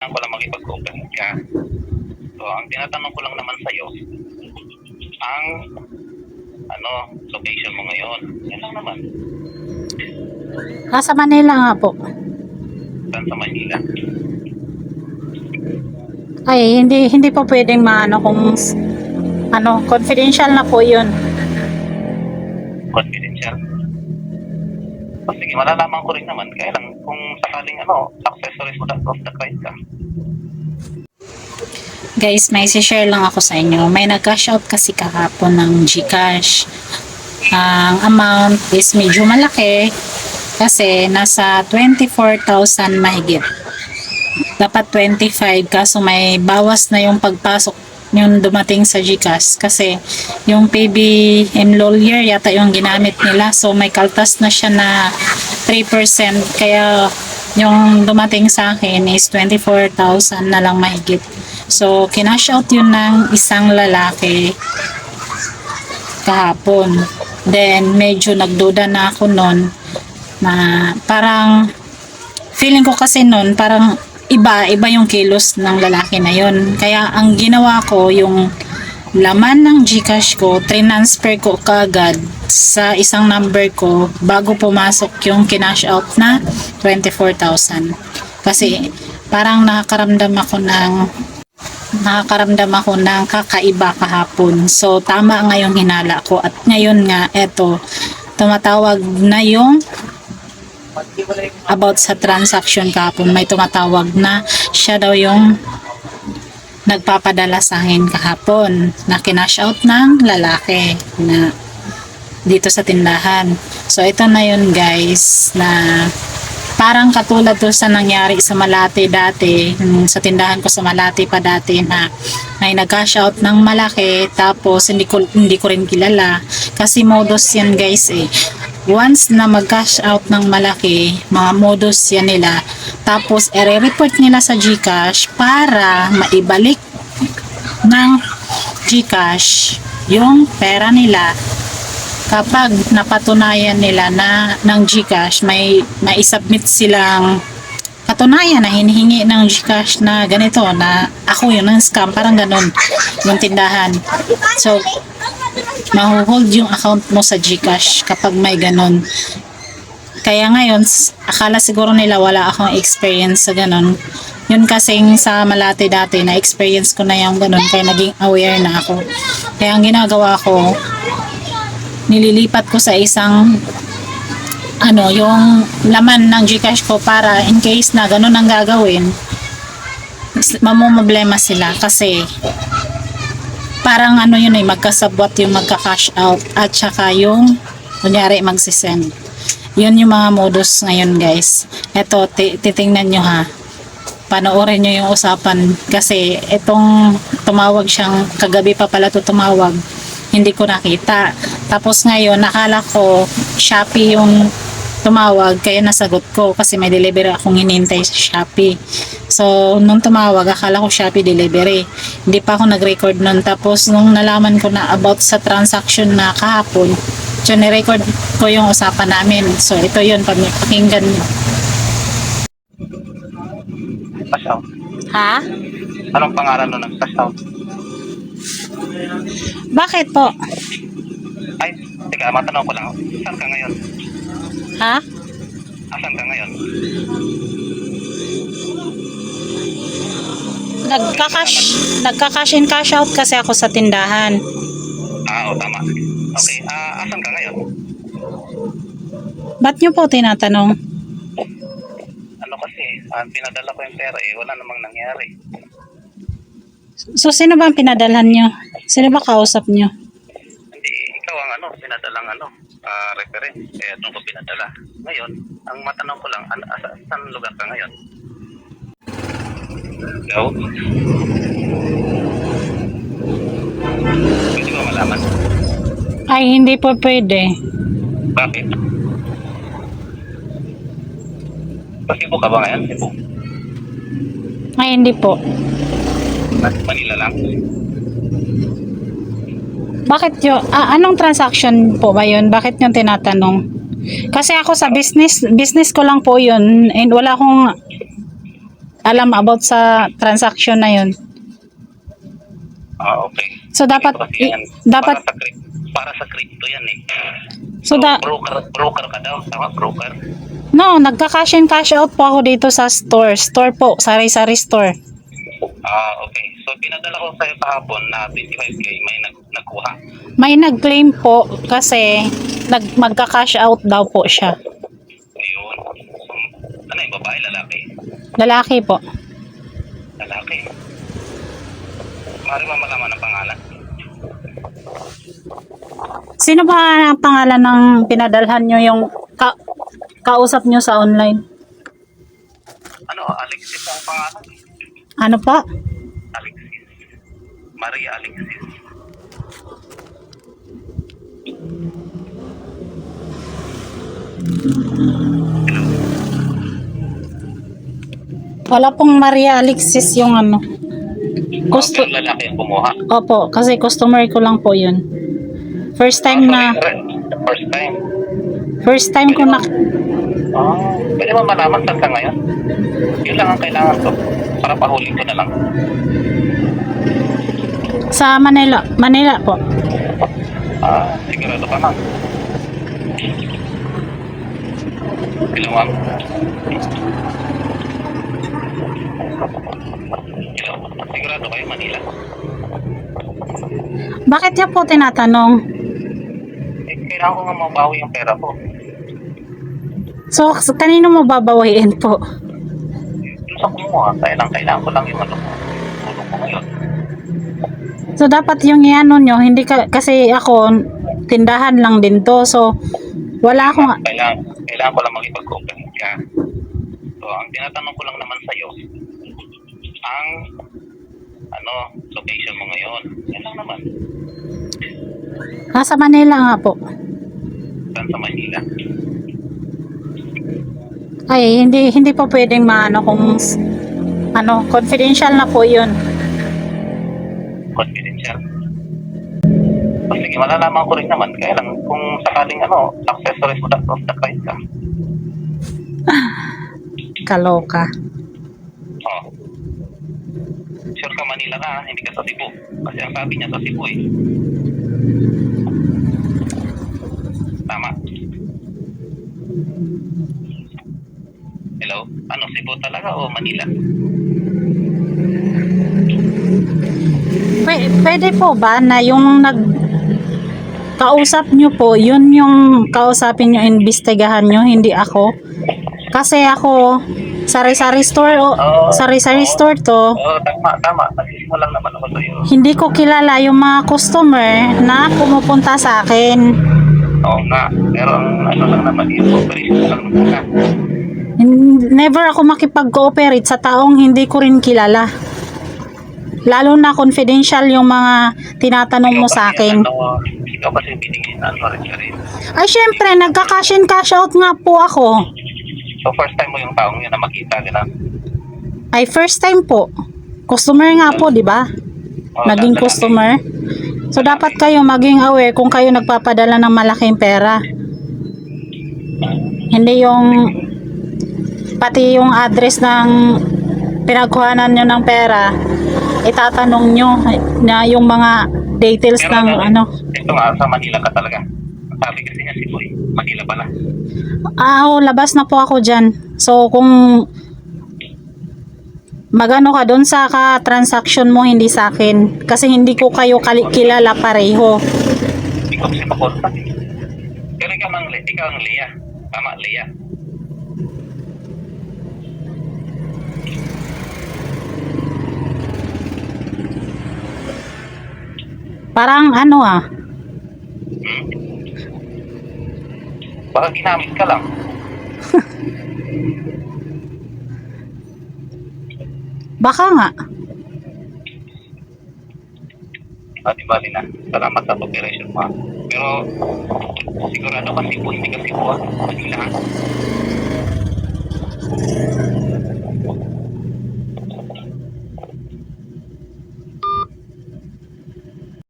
ko lang makipag-cooperate ka. So, ang tinatanong ko lang naman sa'yo, ang location mo ngayon. Yan lang naman. Nasa Manila nga po. Saan sa Manila? Ay, hindi po pwedeng maano kung confidential na po 'yun. Confidential. O sige, malalaman ko rin naman. Kaya lang, kung sakaling accessories of the crime ka. Guys, may share lang ako sa inyo. May nag-cash out kasi kahapon ng GCash. Ang amount is medyo malaki kasi nasa 24,000 mahigit. Dapat 25 kaso may bawas na yung pagpasok yung dumating sa GCash kasi yung PBM Lawyer yata yung ginamit nila, so may kaltas na siya na 3%, kaya yung dumating sa akin is 24,000 na lang mahigit. So kinash out yun ng isang lalaki kahapon. Then medyo nagduda na ako nun na parang feeling ko kasi nun parang iba yung kilos ng lalaki na yon. Kaya ang ginawa ko, yung laman ng GCash ko, transfer ko kaagad sa isang number ko bago pumasok yung kinash out na 24,000. Kasi parang nakakaramdam ako ng kakaiba kahapon. So tama nga yung hinala ko, at ngayon nga eto tumatawag na yung about sa transaction kahapon. May tumatawag na siya daw yung nagpapadala sa akin kahapon na kinash out ng lalaki na dito sa tindahan. So ito na yun guys, na parang katulad to sa nangyari sa Malate dati, sa tindahan ko sa Malate pa dati, na may nag-cash out ng malaki tapos hindi ko rin kilala kasi modus yan guys eh. Once na mag-cash out ng malaki, mga modus yan nila, tapos i-report nila sa GCash para maibalik ng GCash yung pera nila kapag napatunayan nila na ng GCash may submit silang katunayan na hinihingi ng GCash na ganito, na ako yun ng scam, parang ganun yung tindahan. So mahuhold yung account mo sa GCash kapag may ganun. Kaya ngayon akala siguro nila wala akong experience sa ganun. Yun kasing sa Malate dati na experience ko na yung ganun, kaya naging aware na ako. Kaya ang ginagawa ko, nililipat ko sa isang yung laman ng GCash ko para in case na ganun ang gagawin, mamumblema sila kasi parang yun magkasabwat yung magka-cash out at saka yung kunyari magsisend. Yun yung mga modus ngayon guys. Eto, titingnan nyo ha, panoorin nyo yung usapan kasi itong tumawag siyang kagabi pa pala to tumawag, hindi ko nakita. Tapos ngayon nakala ko Shopee yung tumawag, kaya nasagot ko kasi may delivery akong hinintay sa Shopee. So nung tumawag akala ko Shopee delivery, hindi pa ako nag-record nun. Tapos nung nalaman ko na about sa transaction na kahapon, so ni-record ko yung usapan namin. So ito yun, pakinggan nyo. Cash out. Ha? Anong pangalan nun ng cash out? Bakit po? Ay, teka, matanong ko lang. Saan ka ngayon? Ha? Asan ka ngayon? Nagka-cash in cash out kasi ako sa tindahan. Oo, tama. Okay, asan ka ngayon? Ba't nyo po tinatanong? Kasi, pinadala ko yung pera wala namang nangyari. So sino ba ang pinadalhan nyo? Sino ba kausap nyo? Hindi, ikaw ang pinadalang reference. Kaya doon ko pinadala. Ngayon, ang matanong ko lang, saan lugar ka ngayon? Ikaw? Pwede ba malaman? Ay, hindi po pwede. Bakit? Cebu ka ba ngayon? Cebu? Ay, hindi po. Manila lang? Bakit yun? Anong transaction po ba yun? Bakit nyo tinatanong? Kasi ako sa business ko lang po yun, and wala akong alam about sa transaction na yun. Okay. So dapat Kasi yan, dapat para sa crypto yan eh. so Broker ka daw, tama, broker. no, nagka-cash in cash out po ako dito sa store po, sari-sari store. Okay. So pinadala ko sa'yo kahapon na 25k may nagkuha. May nag-claim po kasi magka-cash out daw po siya. Ayun. Ano yung babae, lalaki? Lalaki po. Lalaki. Maaari mo malaman ang pangalan. Sino ba ang pangalan ng pinadalhan nyo yung kausap nyo sa online? Ano, Alexis ang pangalan? Ano pa? Alexis. Maria Alexis. Wala pong Maria Alexis yung ano. Gusto lalaki ang kumuha. Opo, kasi customer ko lang po yun. First time na, First time. ko na, Pwede mo malaman saan ka ngayon? Yun lang ang kailangan ko. Para pahuli ko na lang. sa Manila po. Sigurado ka na. Hello, ma'am. Hello. Sigurado kayo Manila? Bakit niya po tinatanong? Kailangan ko nga mabawi yung pera ko. So, kanino mo babawiin po? Yung sa kumuha, kailangan ko lang yung tulong ko ngayon. So, dapat yung iano nyo, hindi kasi ako, tindahan lang din to. So, wala akong, Kailangan ko lang makipag-cooperate ka. So, ang tinatanong ko lang naman sa'yo, ang location mo ngayon. Yan lang naman. nasa Manila nga po. Saan sa Manila? Ay, hindi po pwedeng maano kung, confidential na po yun. Confidential. Sige, malalaman ko rin naman. Kaya lang, kung sakaling accessories of the price ka. Kaloka. Oh. Sure ka Manila ka, hindi ka sa Cebu. Kasi ang sabi niya sa Cebu eh. Tama. Hello? Ano, Cebu talaga o Manila? Pwede po ba na yung kausap nyo po, yun yung kausapin nyo, imbestigahan nyo, hindi ako? Kasi ako, sari-sari store sari-sari store to, Tama. Nagsisimula lang naman ako sa'yo. hindi ko kilala yung mga customer na pumupunta sa akin. Oo nga. Pero ang lang naman, yung operation lang naman. Never ako makipag-cooperate sa taong hindi ko rin kilala. Lalo na confidential yung mga tinatanong mo sa akin. Ikaw kasi binigay na rin. Ay, syempre, nagka-cash in cash out nga po ako. So first time mo yung taong yun na makita gano'n? Ay, first time po. Customer nga po, di ba? Naging customer. So, dapat kayo maging aware kung kayo nagpapadala ng malaking pera. Hindi yung pati yung address ng pinagkuhanan nyo ng pera, itatanong nyo na yung mga details Pero ng ito nga, sa Manila ka talaga. Sabi kasi niya si Boy, Manila pala. labas na po ako dyan. So, kung magano ka doon sa transaction mo, hindi sa akin. Kasi hindi ko kayo kilala pareho. Hindi ko kasi makontak. Pero ikaw ang Lea. Tama, Lea. Parang Baka ginamit ka lang. baka nga. Di bali na. Salamat sa operation mo. Pero sigurado kasi po, hindi kasi po. Manila.